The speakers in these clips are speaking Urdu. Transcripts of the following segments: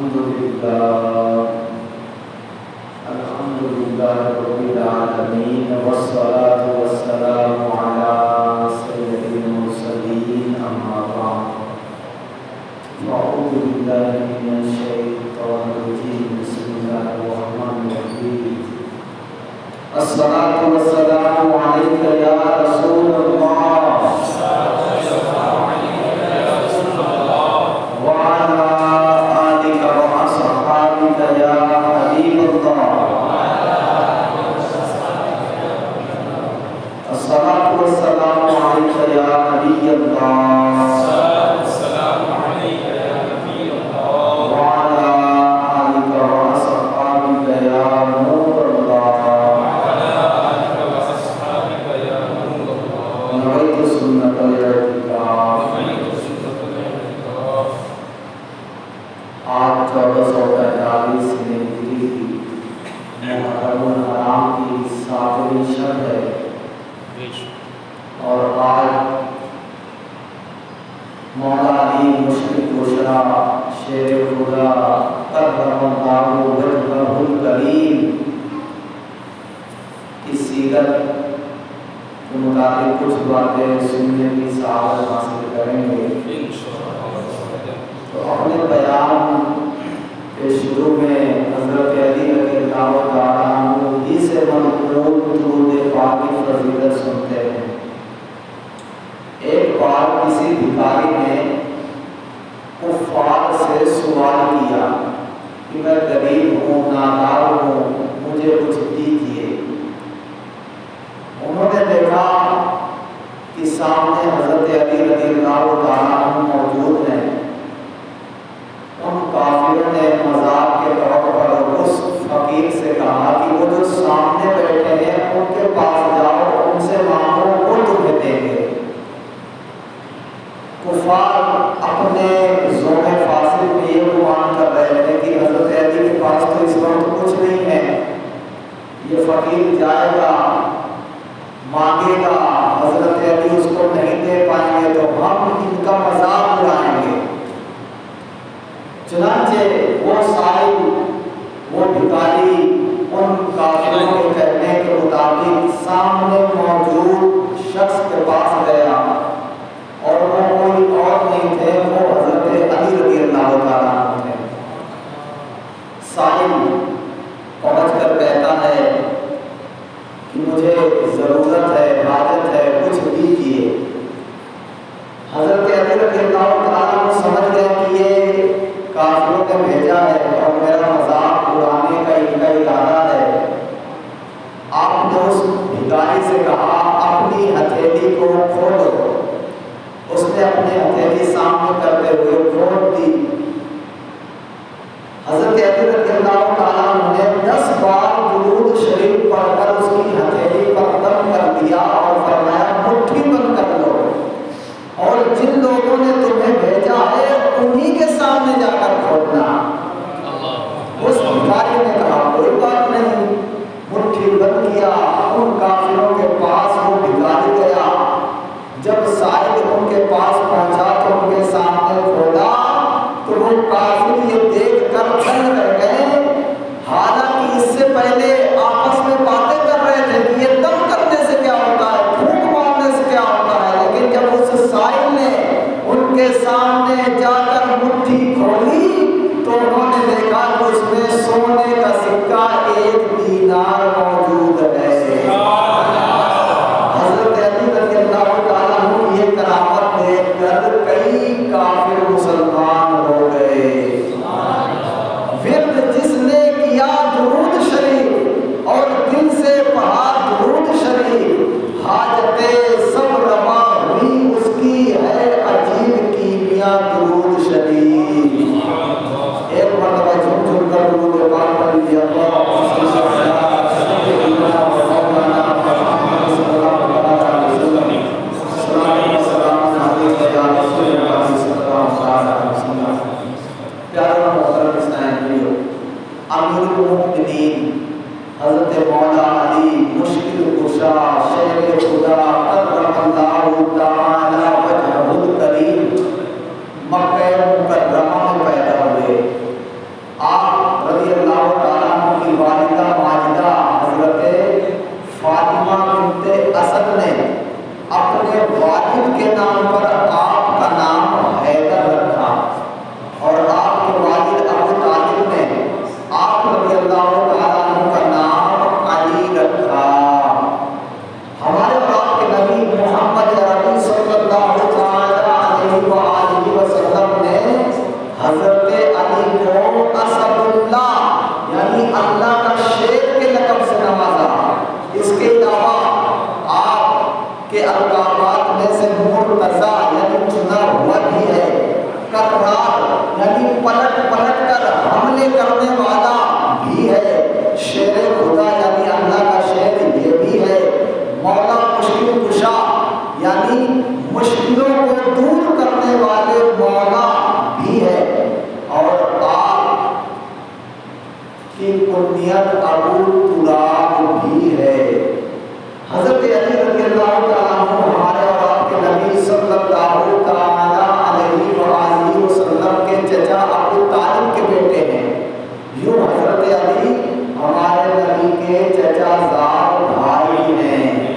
الحمد لله رب العالمين والصلاة والسلام على سيد المرسلين أما بعد فأعوذ بالله من الشيطان الرجيم بسم الله الرحمن الرحيم الصلاة والسلام عليك يا رسول الله وعلى آلك وأصحابك يا حبيب الله الصلاة والسلام عليك يا نبي الله وعلى آلك وأصحابك يا نور الله نويت سنة الاعتكاف آج 1445 میں ہجری کی محرم الحرام کی 7ویں شب ہے اور آج مولا علی مشکل کشا شیر خدا کرم اللہ وجہہ الکریم کی سیرت کے مطابق کچھ باتیں سننے کی سعادت حاصل کریں گے۔ تو اپنے بیان کے شروع میں حضرت علی رضی اللہ تعالیٰ عنہ ہی سے منقول درود پاک کی فضیلت سنتے ہیں۔ ایک بار کسی بھکاری نے کفار سے سوال کیا کہ میں غریب ہوں، نادار ہوں، مجھے کچھ دیجیے۔ انہوں نے دیکھا کہ سامنے حضرت علی رضی اللہ تعالیٰ عنہ موجود ہیں۔ ان کافروں نے مذاق کے طور پر اس فقیر سے کہا کہ وہ جو سامنے بیٹھے ہیں ان کے پاس جاؤ، ان سے مانگو، وہ تمہیں دیں گے۔ کفار اپنے ذوق فاصل میں یہ گمان کر رہے تھے کہ حضرت علی کے پاس تو اس وقت کچھ نہیں ہے، یہ فقیر جائے گا مانگے گا، حضرت علی اس کو نہیں دے پائیں گے تو ہم ان کا مذاق اڑائیں گے۔ چنانچہ وہ سائل، وہ بھکاری ان کافروں کے کہنے کے مطابق سامنے موجود شخص کے پاس گیا اور وہ کوئی اور نہیں تھے، وہ حضرت علی رضی اللہ تعالیٰ عنہ تھے۔ سائل پہنچ کر کہتا ہے کہ مجھے ضرورت ہے، حاجت ہے، کچھ دیجیے۔ حضرت علی رضی اللہ تعالیٰ عنہ سمجھ گئے کہ یہ کافروں نے بھیجا ہے اور میرا مذاق اڑانے کا ان کا ارادہ ہے۔ آپ نے اس بھکاری سے کہا اپنی ہتھیلی کو کھولو۔ اس نے اپنی ہتھیلی سامنے کرتے ہوئے کھول دی۔ حضرت علی رضی اللہ تعالیٰ عنہ نے 10 بار درود شریف پڑھ کر اس کی ہتھیلی پر دم کر دیا اور فرمایا مٹھی بند کر لو اور جن لوگوں نے تمہیں بھیجا ہے انہی کے سامنے جا کر کھولنا۔ اس بھکاری نے کہا کوئی بات نہیں، مٹھی بند کیا۔ ان کافروں کے پاس وہ بھکاری گیا، جب سائل ان کے پاس پہنچا تو ان کے سامنے کھولا تو وہ کافر یہ دیکھ کر دنگ رہ گئے، حالانکہ اس سے پہلے آپس میں باتیں کر رہے تھے کہ یہ دم کرنے سے کیا ہوتا ہے، پھونک مارنے سے کیا ہوتا ہے، لیکن جب اس سائل نے ان کے سامنے جا کر مٹھی کھولی تو انہوں نے دیکھا کہ اس میں سونے کا سکہ 1 دینار موجود ہے۔ حضرت علی رضی اللہ تعالیٰ عنہ یہ کرامت دیکھ کر کئی کافر مسلمان ہو گئے۔ ورد جس نے کیا درود شریف اور دل سے پڑھا درود شریف، حاجتیں سب روا ہوئی، اس کی ہے عجیب کیمیا درود شریف۔ ایک مرتبہ جھوم جھوم کر درود پاک پڑھ لیجیے۔ امیر المؤمنین حضرت مولا علی مشکل کشا شیر خدا کرم اللہ تعالی وجہہ الکریم مکہ مکرمہ میں پیدا ہوئے۔ علی کو اسد اللہ یعنی اللہ کا شیر کے لقب سے نوازا۔ اس کے علاوہ آپ کے القابات میں سے مرتضی یعنی چنا ہوا بھی ہے، کرار یعنی پلٹ پلٹ کر حملے کرنے والا بھی ہے، شیر خدا یعنی اللہ کا شیر یہ بھی ہے، مولا مشکل کشا یعنی مشکلوں کو دور کرنے والے مولا بھی ہے، اور آپ کی کنیت ابو تراب بھی ہے۔ حضرت علی رضی اللہ تعالیٰ عنہ ہمارے اور آپ کے نبی صلی اللہ تعالیٰ علیہ وآلہ وسلم کے چچا ابو طالب کے بیٹے ہیں۔ یوں حضرت علی ہمارے نبی کے چچا زاد بھائی ہیں۔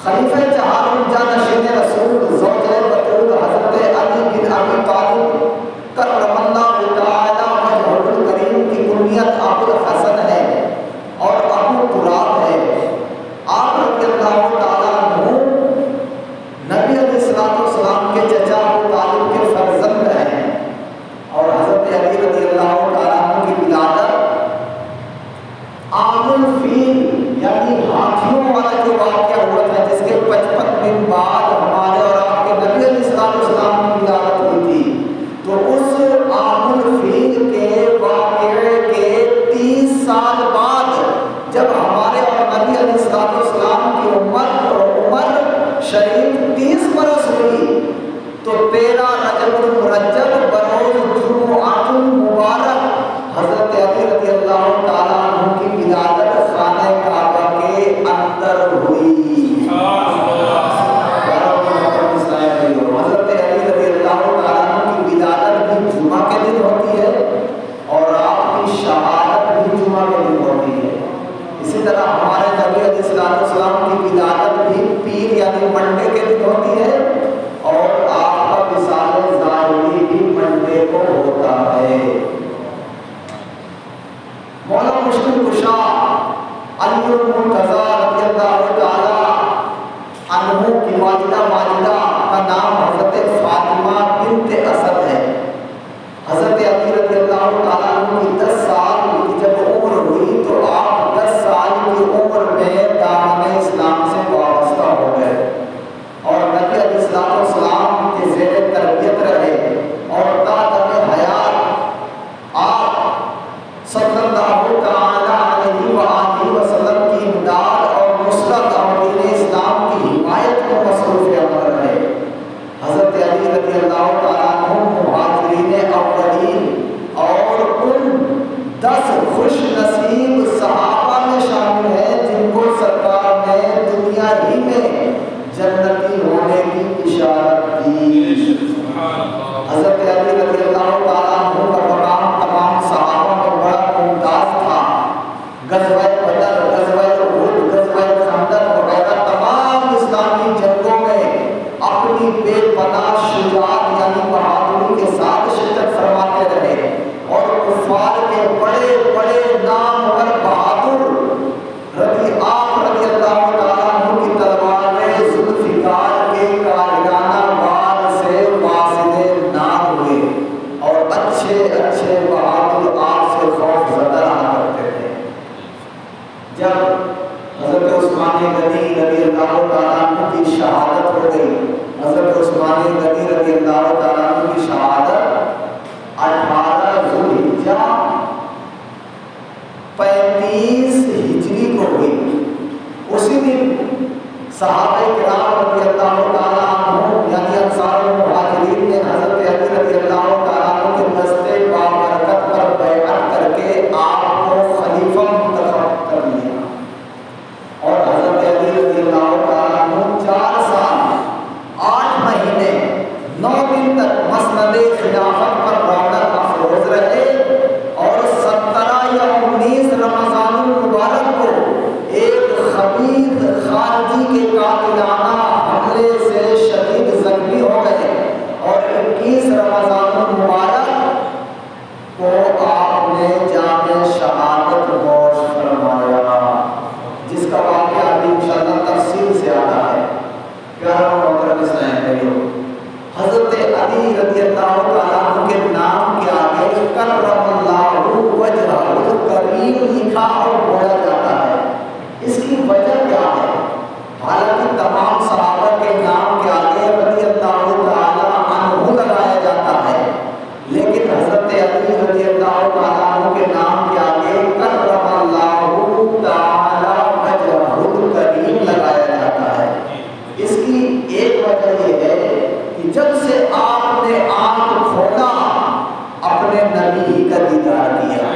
خلیفہ چہارم جانشین رسول زوج بطول حضرت علی بن ابی طالب کرم اللہ تعالیٰ وجہہ الکریم کی کنیت ابو الحسن ہے اور ابو تراب ہے۔ آپ رضی اللہ تعالیٰ عنہ نبی علیہ السلام کے چچا ابو طالب کے فرزند ہیں، اور حضرت علی رضی اللہ تعالیٰ عنہ کی ولادت عام الفیل یعنی ہاتھیوں والا جو واقعہ ہوا تھا، جس کے 55 دن بعد ہمارے اور آپ کے نبی علیہ السلام کی ولادت ہوئی تھی، تو اس عام الفیل کے واقعے کے 30 سال بعد جب ہمارے اور نبی علیہ السلام کی عمر شریف 30 برس ہوئی، تو 13 رجب المرجب بروز جمعۃ المبارک حضرت علی رضی اللہ تعالیٰ عنہ کی ولادت خانہ کعبہ کے اندر ہوئی۔ حضرت علی رضی اللہ تعالیٰ عنہ کی ولادت بھی جمعہ کے دن ہوتی ہے اور آپ کی شہادت بھی جمعہ کے دن ہوتی ہے۔ اسی طرح ہمارے نبی علیہ السلام کی ولادت بھی پیر یعنی منڈے کے دن ہوتی ہے، اور آپ کا وصال ظاہری بھی منڈے کو ہوتا ہے۔ مولا مشکل کشا علی المرتضی رضی اللہ تعالیٰ عنہ کی والدہ ماجدہ کا نام حضرت فاطمہ بنت اسد ہے۔ حضرت علی رضی اللہ تعالیٰ عنہ کی 10 سال کی جب عمر ہوئی تو آپ 10 سال کی عمر میں دامن اسلام سے وابستہ ہو گئے، اور نبی علیہ السلام کے زیر تربیت رہے، اور تادم حیات آپ صلی اللہ تعالیٰ علیہ وآلہ وسلم کی امداد اور نصرت اور دین اسلام کی حمایت کو مصروف عمل رہے۔ حضرت علی رضی اللہ تعالیٰ عنہ مہاجرین اولین اور ان 10 خوش نصیب صحابہ میں شامل ہیں جن کو سرکار نے دنیا ہی میں جنتی ہونے کی بشارت دی۔ حضرت علی رضی اللہ تعالیٰ عنہ کا مقام تمام صحابہ میں بڑا ممتاز تھا۔ غزوہ بدر، غزوہ احد، غزوہ خندق وغیرہ تمام اسلامی جنگوں میں اپنی بے پناہ شجاعت یعنی بہادری کے ساتھ شرکت فرماتے رہے، اور کفار کے بڑے بڑے نامور بہادر آپ رضی اللہ تعالیٰ عنہ کی تلوار ذوالفقار کے کارگانہ وار سے واصل نہ ہوئے، اور اچھے اچھے بہادر آپ سے خوف زدہ رہا کرتے تھے۔ جب حضرت عثمان غنی رضی اللہ تعالیٰ عنہ کی شہادت ہو گئی، حضرت عثمان غنی رضی اللہ تعالیٰ عنہ کی شہادت 18 ذوالحجہ 35 ہجری کو ہوئی۔ اسی دن صحابہ کرام رضی اللہ تعالیٰ عنہ یعنی انصار المہاجرین نے حضرت علی رضی اللہ تعالیٰ عنہ کے دستے بابرکت پر بیعت کر کے آپ کو خلیفہ منتخب کر لیا، اور حضرت علی رضی اللہ تعالیٰ عنہ 4 سال 8 مہینے 9 دن تک مسند خلافت پر رونق افروز رہے، اور 17 یا 19 رمضان المبارک کو ایک خبیث خارجی کے قاتلانہ حملے سے نبی کا دیدار کیا۔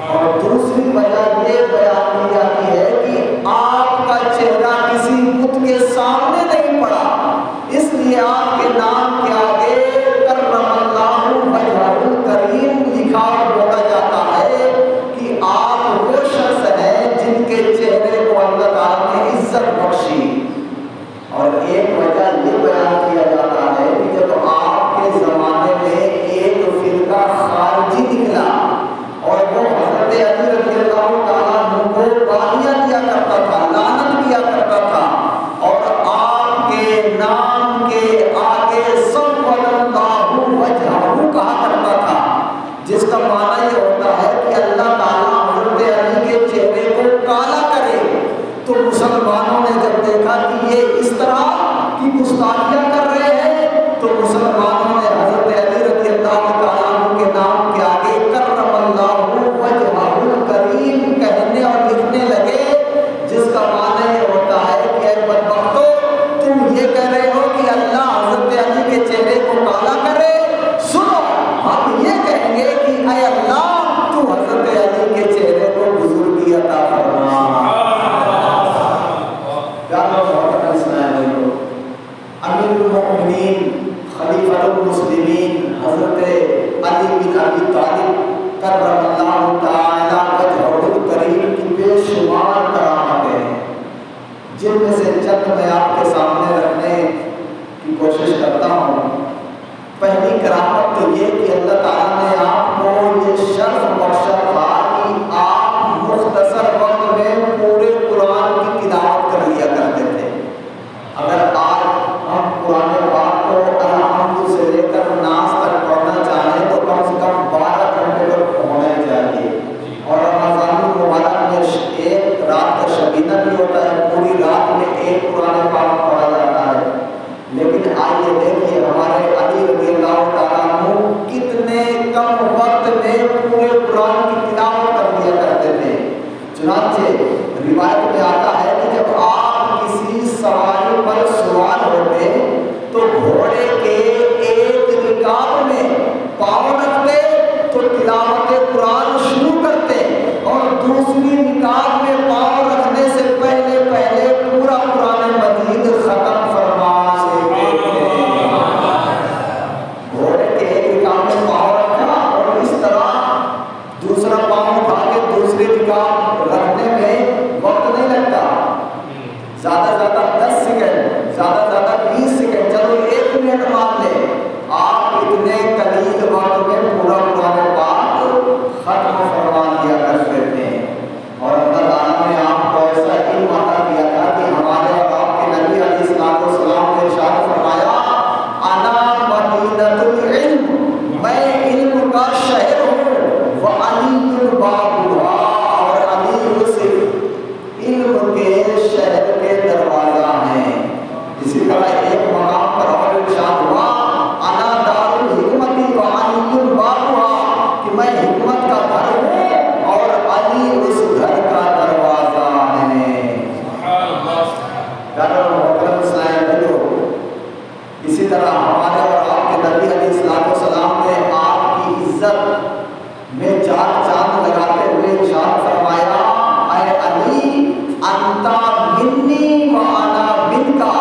اور دوسری وجہ یہ بیان کی جاتی ہے کہ آپ کا چہرہ کسی بت کے سامنے نہیں پڑا، اس لیے آپ کے نام کے آگے کرم اللہ وجہہ الکریم لکھا بولا جاتا ہے کہ آپ وہ شخص ہیں جن کے چہرے کو اللہ تعالیٰ نے عزت بخشی۔ اور ایک وجہ یہ بیان کیا جاتا ہے کہ جب آپ کے زمانے میں ایک فرقہ خارجی نکلا اور وہ حضرت علی رضی اللہ تعالیٰ عنہ کو گالیاں دیا کرتا تھا، لعنت کیا کرتا تھا، اور آپ کے نام کے آگے سوّد اللہ وجہہ کہا کرتا تھا، جس کا معنی یہ ہوتا ہے کہ اللہ تعالیٰ حضرت علی کے چہرے کو کالا کرے۔ تو مسلمانوں نے جب دیکھا کہ یہ اس طرح کی گستاخیاں کر رہے ہیں تو مسلمانوں نے حضرت علی رضی اللہ تعالیٰ عنہ کے نام کے آگے کرم اللہ وجہہ الکریم کہنے اور لکھنے لگے، جس کا معنی یہ ہوتا ہے کہ اے بدبختو، تم یہ کہہ رہے ہو کہ اللہ حضرت علی کے چہرے کو کالا کرے، سنو ہم یہ کہیں گے کہ اے اللہ تو حضرت علی کے چہرے کو بزرگی عطا فرما۔ امیر المؤمنین خلیفۃ المسلمین حضرت علی بن ابی طالب کرم اللہ تعالی وجہہ الکریم کی بے شمار کرامتیں ہیں، جن میں سے چند میں آپ کے سامنے رکھنے کی کوشش کرتا ہوں۔ پہلی کرامت تو یہ کہ اللہ تعالیٰ نے آپ کو یہ شرف بخشا تھا کہ آپ مختصر وقت میں پورے قرآن کی تلاوت کر لیا کرتے تھے۔ اگر آج ہم قرآن پاک کو الحمد سے لے کر ناس تک پڑھنا چاہیں تو کم سے کم 12 گھنٹے تک ہونا چاہیے، اور رمضان المبارک میں ایک رات کا شبینہ بھی ہوتا ہے، پوری رات میں ایک قرآن پاک پڑھا جاتا ہے۔ لیکن آئیے دیکھیے ہمارے علی رضی اللہ تعالیٰ عنہ کتنے کم وقت میں پورے قرآن کی تلاوت کر دیا کرتے تھے۔ چنانچہ روایت میں آتا ہے کہ جب آپ کسی سواری پر سوار ہوتے تو گھوڑے کے ایک رکاب میں پاؤں رکھتے تو تلاوت قرآن شروع کرتے، اور دوسری رکاب میں پاؤں رکھنے سے پہلے پہلے پورا قرآن مجید ختم فرما دیتے تھے۔ گھوڑے کے ایک رکاب میں پاؤں رکھا اور اس طرح دوسرا پاؤں اٹھا کے دوسری رکاب رکھنے میں وقت نہیں لگتا، زیادہ سے زیادہ 10 سیکنڈ، زیادہ سے زیادہ 20 سیکنڈ، چلو 1 منٹ مان لیں، آپ اتنے قلیل وقت میں پورا قرآن پاک ختم فرما دیا کرتے تھے۔ اور اللہ تعالیٰ نے آپ کو ایسا علم عطا کیا تھا کہ ہمارے اور آپ کے نبی علیہ السلام نے ارشاد فرمایا انا مدینۃ العلم، میں علم کا شہر ہوں، وعلی بابھا، اور علی اس علم کے شہر کے دروازہ ہیں۔ اسی طرح ایک مقام پر اور ارشاد ہوا انا دار الحکمت وعلی بابھا، کہ میں حکمت کا گھر ہوں اور علی اس گھر کا دروازہ ہے۔ اسی طرح ہمارے اور آپ کے نبی علیہ السلام نے آپ کی عزت میں 4 چاند لگاتے ہوئے ارشاد فرمایا اے علی انت منی وانا منکا،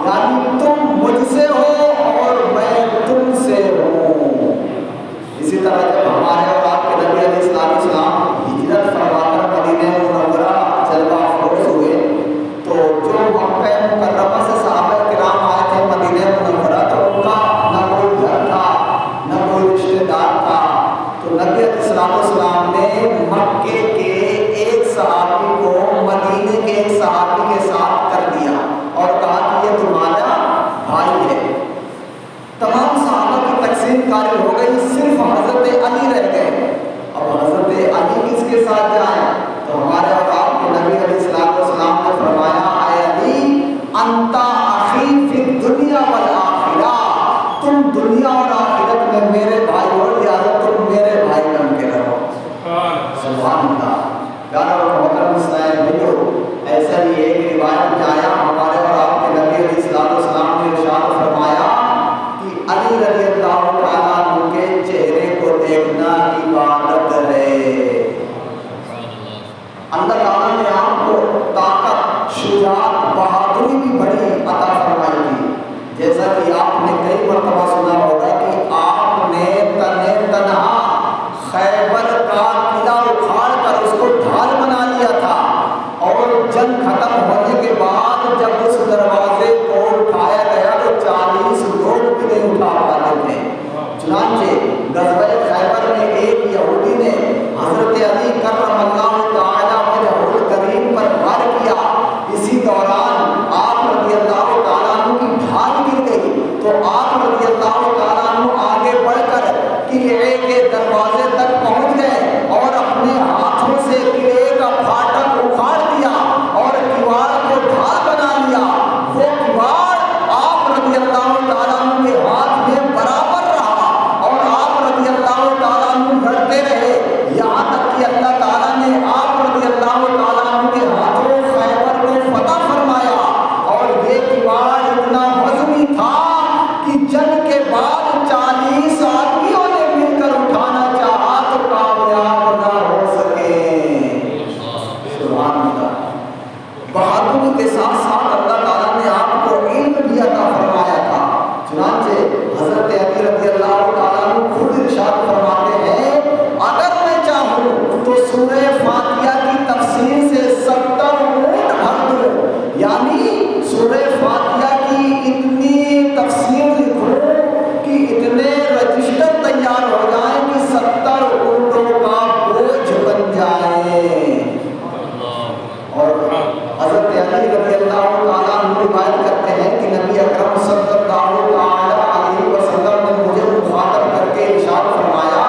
یعنی تم مجھ سے ہو اور میں تم سے ہوں۔ اسی طرح جب ہمارے اور آپ کے نبی علیہ السلام ہجرت فرما کر مدینہ منورہ جلوہ افروز ہوئے تو جو مکہ مکرمہ سے صحابہ کرام آئے تھے مدینہ منورہ، تو ان کا نہ کوئی گھر تھا نہ کوئی رشتہ دار تھا، تو نبی علیہ السلام نے مکے کے ایک صحابی کو مدینے کے ایک صحابی کے ساتھ کر دیا اور کہا کہ یہ تمہارا بھائی ہے۔ تمام صحابہ کی تقسیم کاری ہو گئی، صرف حضرت علی رہ گئے۔ اب حضرت علی کس کے ساتھ جائیں؟ تو ہمارے اور آپ کے نبی علیہ السلام نے فرمایا اے علی انت اخی فی الدنیا والآخرہ، تم دنیا اور آخرت میں میرے بھائی ہو، لہٰذا تم میرے بھائی بن کے رہو۔ سبحان اللہ۔ پیارے اور محترم اسلام بھائیو، ایسا ہی عبادت ہے۔ اللہ تعالیٰ نے آپ کو طاقت، شجاعت، بہادری بھی بڑی عطا فرمائی تھی۔ جیسا کہ آپ نے کئی مرتبہ سنا ہوگا کہ آپ نے تنہا خیبر کا قلعہ اکھاڑ کر اس کو ڈھال بنا لیا تھا، اور جنگ ختم ہونے کے بعد جب اس دروازے کو اٹھایا گیا تو 40 لوگ بھی نہیں اٹھا پاتے تھے۔ چنانچہ غزوہ خیبر میں ایک یہودی نے حضرت علی کرم اللہ تعالیٰ وجہہ الکریم پر وار کیا۔ اسی دوران آپ رضی اللہ تعالیٰ عنہ کی ڈھال گر گئی تو آپ رضی اللہ تعالیٰ عنہ آگے بڑھ کر قلعے کے دروازے تک پہنچ گئے اور اپنے ہاتھوں سے قلعے کا پھاٹک اکھاڑ دیا اور کیوڑ کو ڈھال بنا لیا۔ وہ کیوڑ آپ رضی اللہ تعالیٰ عنہ کے ہاتھ میں برابر رہا اور آپ رضی اللہ تعالیٰ عنہ لڑتے رہے، یہاں تک کہ اللہ تعالیٰ نے آپ رضی اللہ تعالیٰ عنہ کے ہاتھوں خیبر کو فتح فرمایا۔ اور یہ کیوڑ اتنا وزنی تھا کہ جنگ کے بعد 40 آدمیوں نے مل کر اٹھانا چاہا تو کامیاب نہ ہو سکے۔ سبحان اللہ۔ بہادری کے ساتھ ساتھ اللہ تعالیٰ نے آپ کو علم بھی عطا فرمایا تھا۔ چنانچہ حضرت علی رضی اللہ تعالیٰ عنہ خود ارشاد فرماتے ہیں، اگر میں چاہوں تو سورہ فاتحہ کی تفسیر سے 70 اونٹ بھر دوں، یعنی سورہ فاتحہ کی اتنی تفسیر لکھوں کہ اتنے رجسٹر تیار ہو جائیں کہ 70 اونٹوں کا بوجھ بن جائے۔ اور حضرت علی رضی اللہ تعالیٰ عنہ روایت کرتے ہیں کہ نبی اکرم صلی اللہ علیہ وسلم نے مجھے مخاطب کر کے ارشاد فرمایا،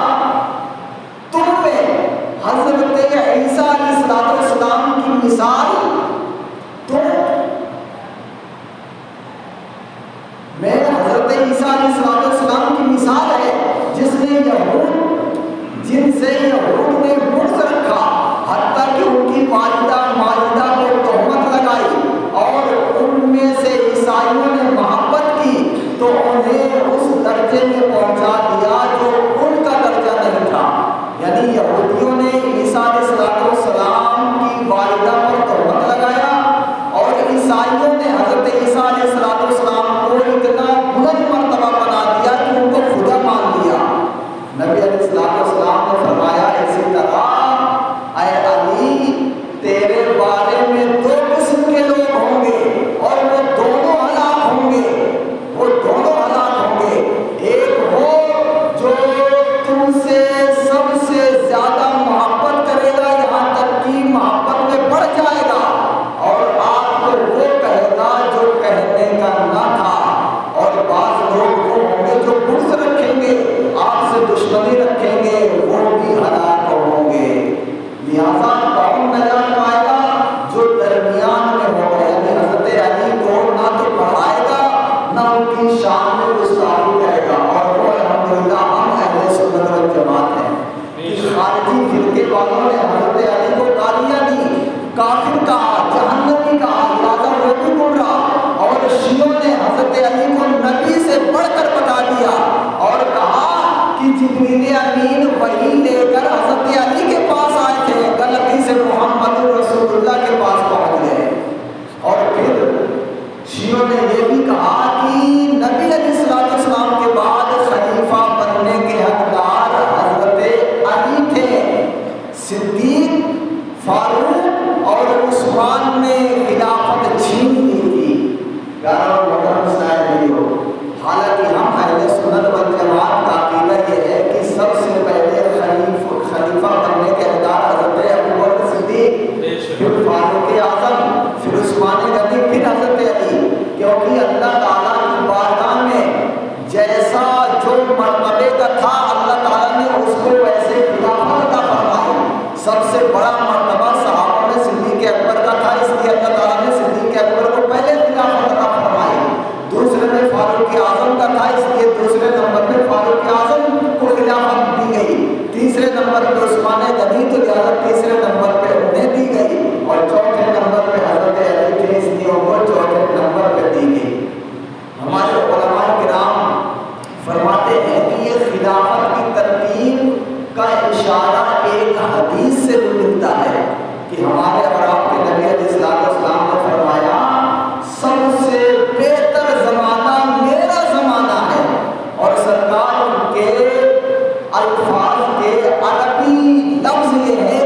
تم میں حضرت عیسیٰ علیہ السلام کی مثال میں حضرت عیسیٰ علیہ السلام کی مثال ہے جس نے جن سے یہود نے بغض رکھا، حتیٰ کہ ان کی والدہ ماجدہ کو تہمت لگائی، اور ان میں سے عیسائیوں نے محبت کی تو انہیں اس درجے میں پہنچا دیا جو ان کا درجہ نہیں تھا۔ یعنی یہودیوں نے عیسیٰ علیہ السلام کی والدہ پر تہمت لگایا اور عیسائیوں نے حضرت عیسیٰ علیہ السلام کو اتنا بلند مرتبہ بنا دیا کہ ان کو خدا مان لیا۔ نبی علیہ السلام نے فرمایا، اسی طرح اے علی تیرے بارے میں 2 قسم کے لوگ ہوں گے اور وہ دونوں ہلاک ہوں گے۔ وہ دونوں ہلاک ہوں گے، ایک وہ جو تم سے سب سے زیادہ محبت کرے گا یہاں تک کہ محبت میں بڑھ جائے گا، اور آپ کو وہ کہے گا جو کہنے کا نہ تھا، اور بعض لوگ وہ ہوں گے جو بغض رکھیں گے، آپ سے دشمنی رکھیں گے، وہ بھی ہلاک ہوں گے۔ لہذا کون نجات پائے گا؟ جو درمیان میں ہوگا، یعنی حضرت علی کو نہ تو پڑھائے گا نہ ان کی شان میں گستاخی کرے گا، اور وہ الحمدللہ ہم اہل سنت والجماعت ہیں۔ خارجی فرقے والوں نے حضرت علی کو گالیاں دی، کافر کہا، جہنمی کہا، لہذا وہ بھی گمراہ، اور شیعوں نے حضرت علی کو نبی سے بڑھ کر بتا دیا اور کہا کہ جبریل امین وحی لے کر حضرت علی کے پاس آئے تھے، غلطی سے محمد رسول اللہ کے پاس پہنچ گئے۔ اور پھر شیعوں نے یہ بھی کہا کہ نبی علیہ السلام کے بعد خلیفہ بننے کے حقدار حضرت علی تھے۔ صدیق، فاروق اور عثمان نے خلافت چھین لی تھی۔ حالانکہ ہم اہل سنت والجماعت کا عقیدہ یہ ہے کہ سب سے پہلے خلیفہ بننے کے حقدار حضرت ابوبکر صدیق، پھر فاروق اعظم، پھر عثمان غنی، پھر حضرت علی، کیونکہ اللہ تعالیٰ کی بارگاہ میں جیسا جو مرتبے کا تھا اللہ تعالیٰ نے اس کو ویسے خلافت عطا فرمائی۔ سب سے بڑا مرتبہ صحابہ میں صدیق اکبر کا تھا، اس لیے اللہ تعالیٰ نے صدیق اکبر کو پہلے خلافت عطا فرمائی۔ دوسرے میں فاروق اعظم کا تھا، اس لیے دوسرے نمبر میں فاروق اعظم کو خلافت دی گئی۔ تیسرے نمبر پہ عثمان غنی، تو لہٰذا تیسرے نمبر پہ انہیں دی گئی، اور چوتھے نمبر پہ حضرت علی تھے، اس لیے ان کو چوتھے نمبر پہ دی گئی۔ ہمارے علماء کرام فرماتے ہیں کہ یہ خلافت کی ترتیب کا اشارہ ایک حدیث سے بھی ملتا ہے کہ ہمارے اور آپ کے نبی علیہ السلام نے فرمایا سب سے بہتر زمانہ میرا زمانہ ہے، اور سرکار ان کے الفاظ کے عربی لفظ یہ ہے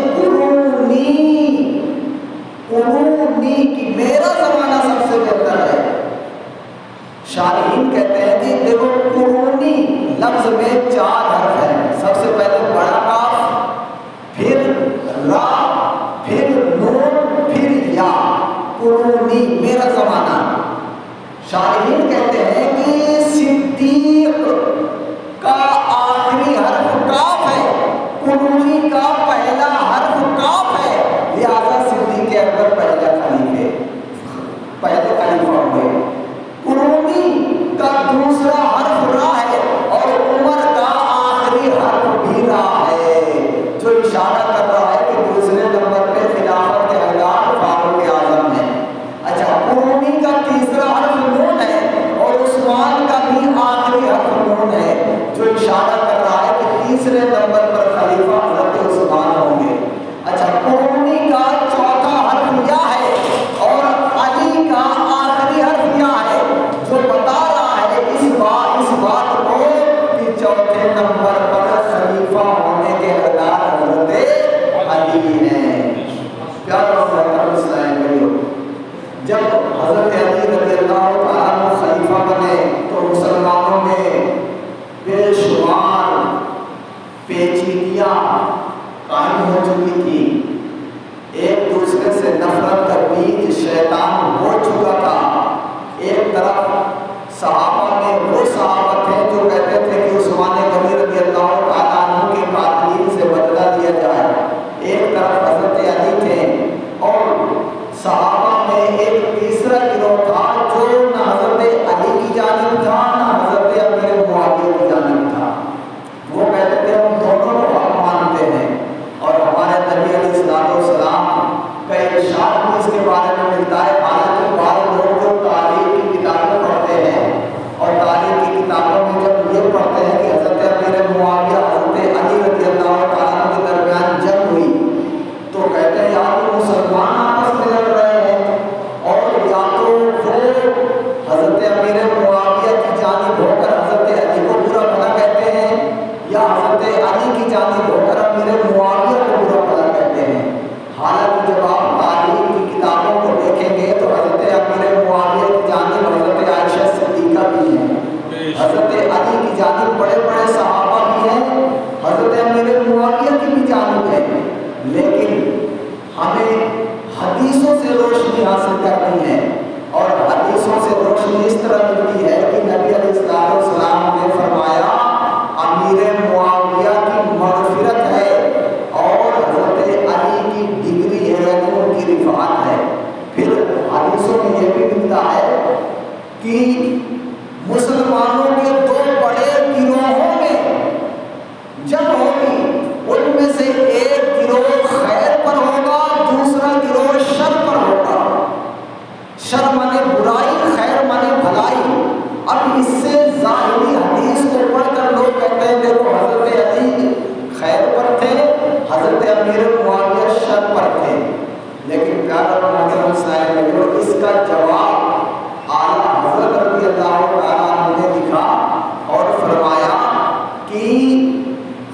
قرونی کی میرا زمانہ سب سے بہتر ہے۔ شارحین کہتے ہیں کہ دیکھو قرونی لفظ میں 4 حرف ہیں، سب سے پہلے بڑا کاف، پھر را، پھر نون، پھر یا، قرونی میرا زمانہ۔ شارحین کہتے ہیں کہ صدیق کا آخری حرف کاف ہے، قرونی کا پہلا حرف کاف ہے، لہذا صدیق اکبر پہلے خلیفہ ہوئے۔ قرونی کا دوسرا حرف را ہے، اور عمر کا آخری حرف بھی را ہے، جو اشارہ کر رہا ہے کہ دوسرے نمبر پہ خلافت کے حقدار فاروق اعظم ہیں۔ اچھا، قرونی کا تیسرا حرف نون ہے، اور عثمان کا بھی آخری حرف نون ہے، جو اشارہ کر رہا ہے کہ تیسرے نمبر پر خلیفہ حضرت عثمان ہوں گے۔ اچھا، قرونی کا چوتھا حرف یا ہے، اور علی کا آخری حرف یا ہے، جو بتا رہا ہے اس بات کو کہ چوتھے نمبر پر خلیفہ ہونے کے حقدار حضرت علی ہیں۔ پیارے اسلام بھائیو، جب حضرت علی رضی اللہ تعالیٰ عنہ خلیفہ بنے تو مسلمانوں میں بے شمار پیچیدگیاں قائم ہو چکی تھی، ایک دوسرے سے نفرت کا بیج شیطان ہو چکا تھا۔ ایک طرف صحابہ میں وہ صحابہ تھے جو کہتے تھے کہ عثمان غنی رضی اللہ تعالیٰ عنہ کے قاتلین سے بدلہ لیا جائے، ایک طرف حضرت علی تھے، اور صحابہ میں ایک تیسرا گروہ تھا جو نہ حضرت علی کی جانب تھا نہ حضرت امیر معاویہ کی جانب تھا۔ وہ کہتے تھے ہم دونوں کو حق مانتے ہیں، اور ہمارے نبی علیہ السلام کا ارشاد بھی اس کے بارے میں ملتا ہے۔ حالانکہ بعض لوگ جو تاریخ کی کتابیں پڑھتے ہیں، اور تاریخ کی کتابوں میں جب یہ پڑھتے ہیں کہ حضرت امیر معاویہ حضرت علی رضی اللہ تعالیٰ کے درمیان جنگ ہوئی، تو کہتے ہیں یا تو مسلمان آپس میں لڑ رہے ہیں، اور یا تو وہ حضرت امیر معاویہ کی جانب ہو کر حضرت علی کو برا بھلا کہتے ہیں، یا حضرت علی کی جانب ہو کر امیر معاویہ کو برا بھلا کہتے ہیں۔ حالانکہ جب آپ تاریخ کی کتابوں کو دیکھیں گے تو حضرت امیر معاویہ کی جانب حضرت عائشہ صدیقہ بھی ہیں، حضرت علی کی جانب بڑے بڑے صحابہ بھی ہیں، حضرت امیر معاویہ کی بھی جانب ہے۔ لیکن ہمیں حدیثوں سے روشنی حاصل کرنی ہے، اور حدیثوں سے روشنی اس طرح ملتی ہے کہ نبی علیہ السلام نے فرمایا امیر معاویہ کی مغفرت ہے، اور حضرت علی کی ڈگری ہے، یعنی ان کی رفعت ہے۔ پھر حدیثوں میں یہ بھی ملتا ہے کہ مسلمانوں کے 2 بڑے گروہوں میں جنگ ہوگی، ان میں سے ایک گروہ خیر پر ہوگا، دوسرا گروہ شر پر ہوگا۔ شر مانے برائی، خیر مانے بھلائی۔ اب اس سے ظاہری حدیث کو پڑھ کر لوگ کہتے ہیں دیکھو حضرت علی خیر پر تھے، حضرت امیر معاویہ شر پر تھے، لیکن پیارا محترم صاحب اس کا جواب اعلیٰ حضرت رضی اللہ تعالیٰ عنہ نے لکھا اور فرمایا کہ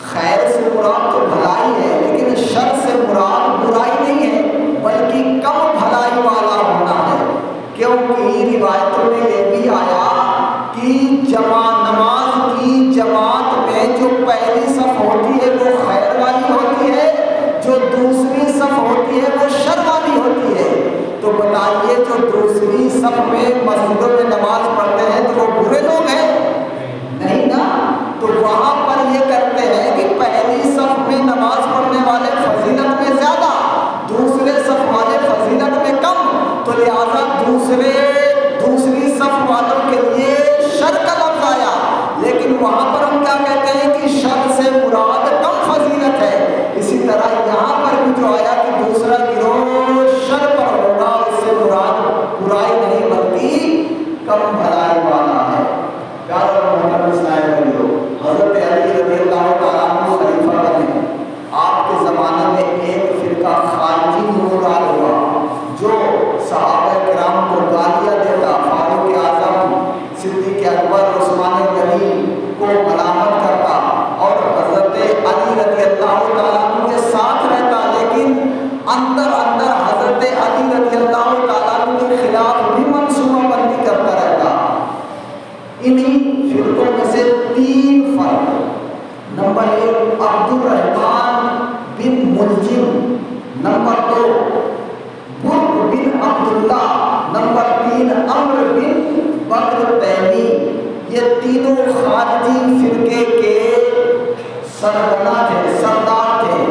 خیر سے مراد تو بھلائی ہے، لیکن شر سے مراد برائی نہیں ہے، بلکہ کم بھلائی والا ہونا ہے۔ کیونکہ روایتوں میں یہ بھی آیا کہ نماز کی جماعت میں جو پہلی صف ہوتی ہے وہ خیر والی ہوتی ہے، جو دوسری صف ہوتی ہے وہ شر والی ہوتی ہے۔ تو بتائیے جو دوسری صف میں مسجدوں میں نماز پڑھتے ہیں تو وہ تینوں خارجی فرقے کے سردار تھے.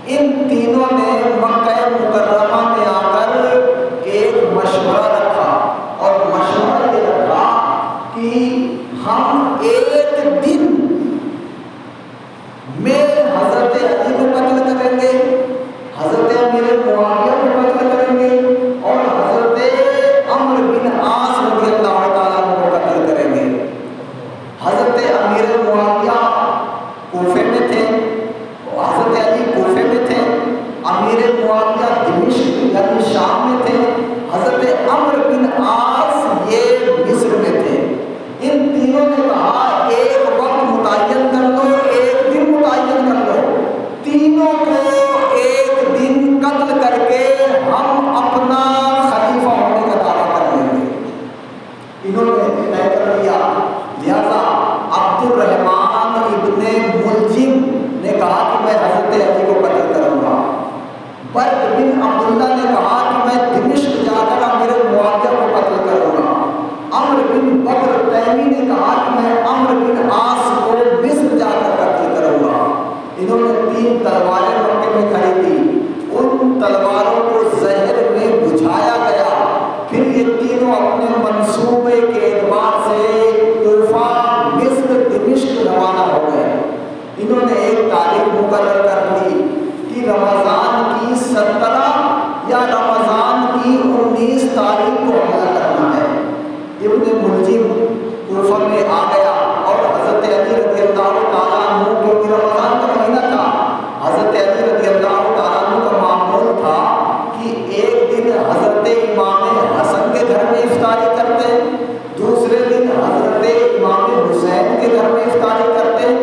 ان تینوں نے مکہ مکرمہ میں آ کر ایک مشورہ رکھا اور مشورہ یہ رکھا کہ ہم ایک دن میں حضرت علی کو قتل کریں گے, حضرت امیر معاویہ کو قتل کریں گے اور حضرت عمرو بن عاص رضی اللہ تعالیٰ عنہ کو قتل کریں گے. حضرت امیر معاویہ کوفے میں تھے, حضرت علی کوفے میں تھے, امیر معاویہ دمشق یعنی شام میں تھے, حضرت عمرو بن عاص یہ مصر میں تھے. ان تینوں نے کہا ایک وقت متعین کر لو, ایک دن متعین کر لو, تینوں کو ایک دن قتل کر کے ہم اپنا خلیفہ ہونے کا دعویٰ کر لیں گے. انہوں نے طے کر لیا. لہذا عبد الرحمن ابن ملجم نے کہا کہ میں حضرت علی کو قتل کروں گا. برد بن عبداللہ نے کہا کہ میں دمشق جا کر امیر معاویہ کو قتل کروں گا. عمرو بن بکر تیمی نے کہا کہ میں عمرو بن عاص کو مصر جا کر قتل کروں گا. انہوں نے 3 تلواریں مکے میں خریدی. ان تلواروں کو زہر میں بجھایا گیا. پھر یہ تینوں اپنے منصوبے کے اعتبار سے کوفہ, مصر, دمشق روانہ ہو گئے. انہوں نے ایک تاریخ مقرر کر دی کہ رمضان کی 17 یا رمضان کی 19 تاریخ کو حملہ کرنا ہے. ابن ملجم کوفہ میں آ گیا اور حضرت علی رضی اللہ تعالیٰ عنہ, کیونکہ رمضان کا مہینہ تھا, حضرت علی رضی اللہ تعالیٰ عنہ کا معمول تھا کہ ایک دن حضرت امام حسن کے گھر میں افطاری کرتے, دوسرے دن حضرت امام حسین کے گھر میں افطاری کرتے,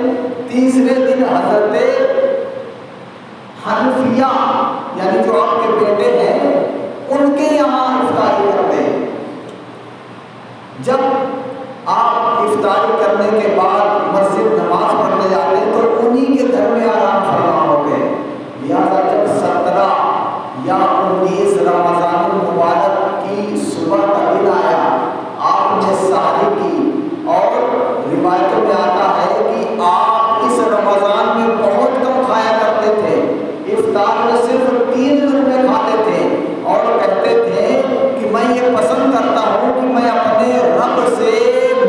تیسرے دن حضرت حنفیہ یعنی جو آپ کے بیٹے ہیں ان کے یہاں افطاری کرتے. جب آپ افطاری کرنے کے بعد مسجد نماز پڑھنے جاتے تو انہی کے گھر میں آرام فرما ہو گئے. لہٰذا جب 17 یا 19 رمضان المبارک کی صبح کا دن آیا, آپ نے سحری کی اور روایتوں میں آتا ہے کہ آپ اس رمضان میں بہت کم کھایا کرتے تھے. افطار میں صرف 3 لقمے کھاتے تھے اور کہتے تھے کہ میں یہ پسند کرتا ہوں کہ میں اپنے رب سے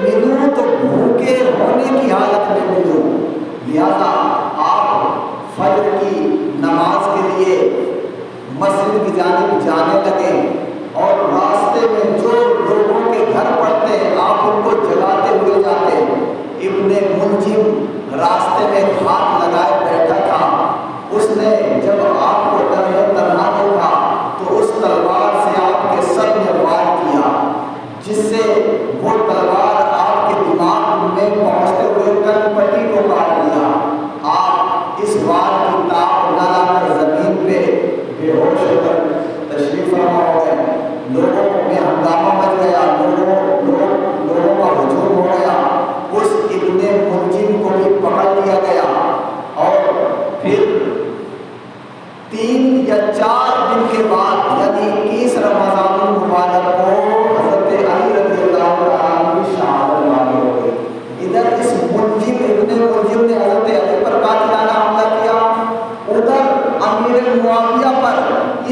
ملوں تو بھوکے ہونے کی حالت میں ملوں. لہذا آپ فجر کی نماز کے لیے مسجد کی جانب جانے لگے اور راستے میں جو لوگوں کے گھر پڑتے آپ ان کو جگاتے ہوئے جاتے. ابن ملجم راستے میں ہاتھ لگائے بیٹھا تھا. اس نے جب آپ کو تنہا دیکھا تو اس تلوار سے آپ کے سر میں وار کیا, جس سے وہ تلوار آپ کے دماغ میں پہنچتے ہوئے کن پٹی کو کاٹ دیا. آپ اس وار کی تاب نہ لا کر زمین پہ بے ہوش ہو کر تشریف فرما ہو گئے. لوگوں میں ہنگامہ مچ گیا, لوگوں کا ہجوم ہو گیا. اس ابن ملجم کو بھی پکڑ لیا گیا اور پھر 3 یا 4 دن کے بعد یعنی 21 رمضان المبارک کو حضرت علی رضی اللہ عنہ کی شہادت واقع ہو گئی. ادھر اس ملجم ابن ملجم نے حضرت علی پر قاتلانہ حملہ کیا, ادھر امیر معاویہ پر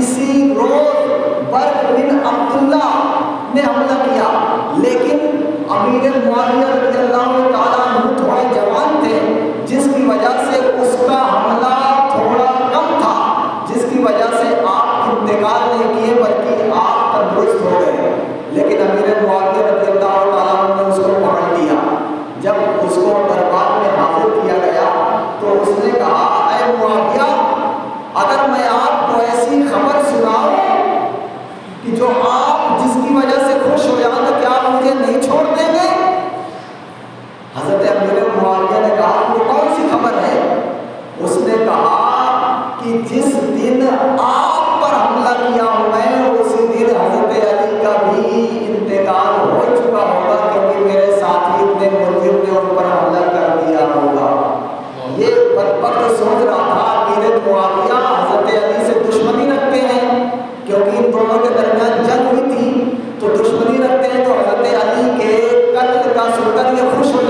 اسی روز برد بن عبداللہ نے حملہ کیا. لیکن امیر معاویہ رضی اللہ تعالیٰ عنہ تھوڑے جوان تھے, جس کی وجہ سے اس کا حملہ تھوڑا کم تھا, جس کی وجہ سے آپ انتقال نہیں کیے بلکہ آپ تندرست ہو گئے. لیکن امیر معاویہ رضی اللہ تعالیٰ عنہ نے اس کو پکڑ لیا. جب اس کو دربار میں حاضر کیا گیا تو اس نے کہا, اے معاویہ, اگر میں آپ کو ایسی خبر سناؤں کہ جو آپ جس کی وجہ سے خوش ہو جاؤں تو کیا آپ مجھے نہیں چھوڑ دیں گے؟ حضرت امیر معاویہ نے کہا وہ کون سی خبر ہے؟ اس نے کہا کہ جس دن آپ پر حملہ کیا ہوں میں, اسی دن حضرت علی کا بھی انتقال ہو چکا ہوگا, کیونکہ میرے ساتھی ابن ملجم نے ان پر حملہ کر دیا ہوگا. یہ بدبخت سوچ رہا تھا امیر معاویہ حضرت علی سے دشمنی رکھتے ہیں, کیونکہ ان دونوں کے درمیان جنگ ہوئی تھی تو دشمنی رکھتے ہیں, تو حضرت علی کے قتل کا سن کر یہ خوش ہو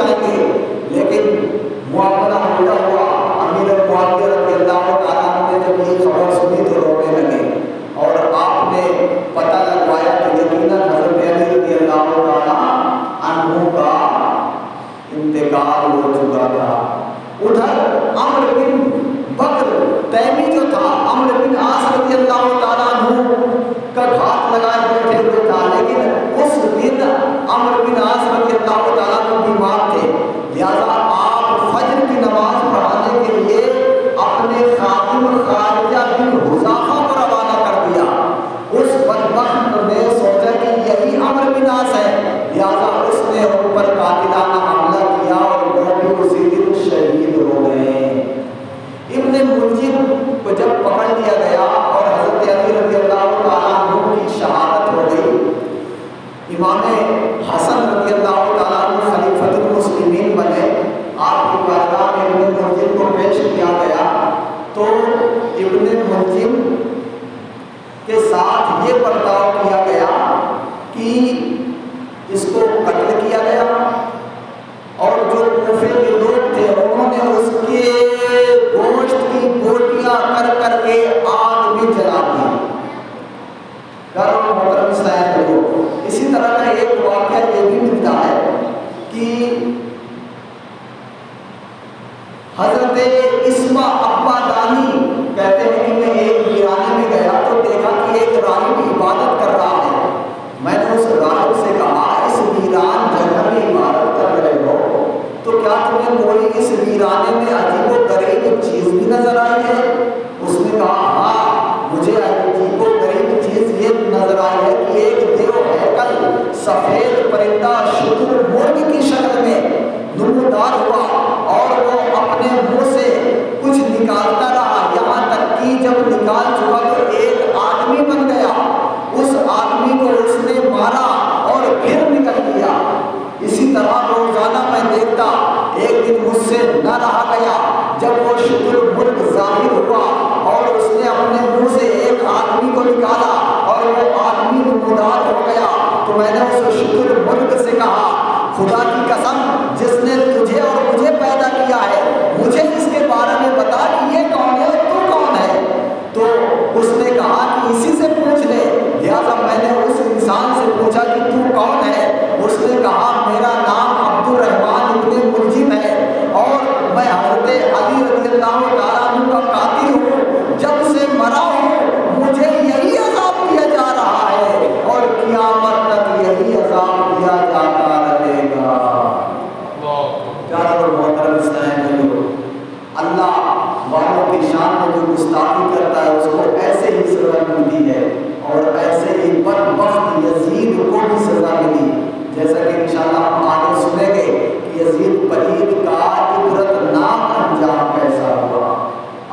شان میں جو گستاخی کرتا ہے اس کو ایسے ہی سزا ملتی ہے، اور ایسے ہی بدبخت یزید کو بھی سزا ملی، جیسا کہ انشاءاللہ ہم آگے سنیں گے کہ یزید پلید کا عبرتناک انجام کیسا ہوا۔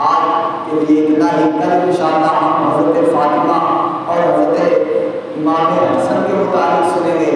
آج کے لیے اتنا ہی، کل انشاءاللہ ہم حضرت فاطمہ اور حضرت امام حسن کے متعلق سنیں گے۔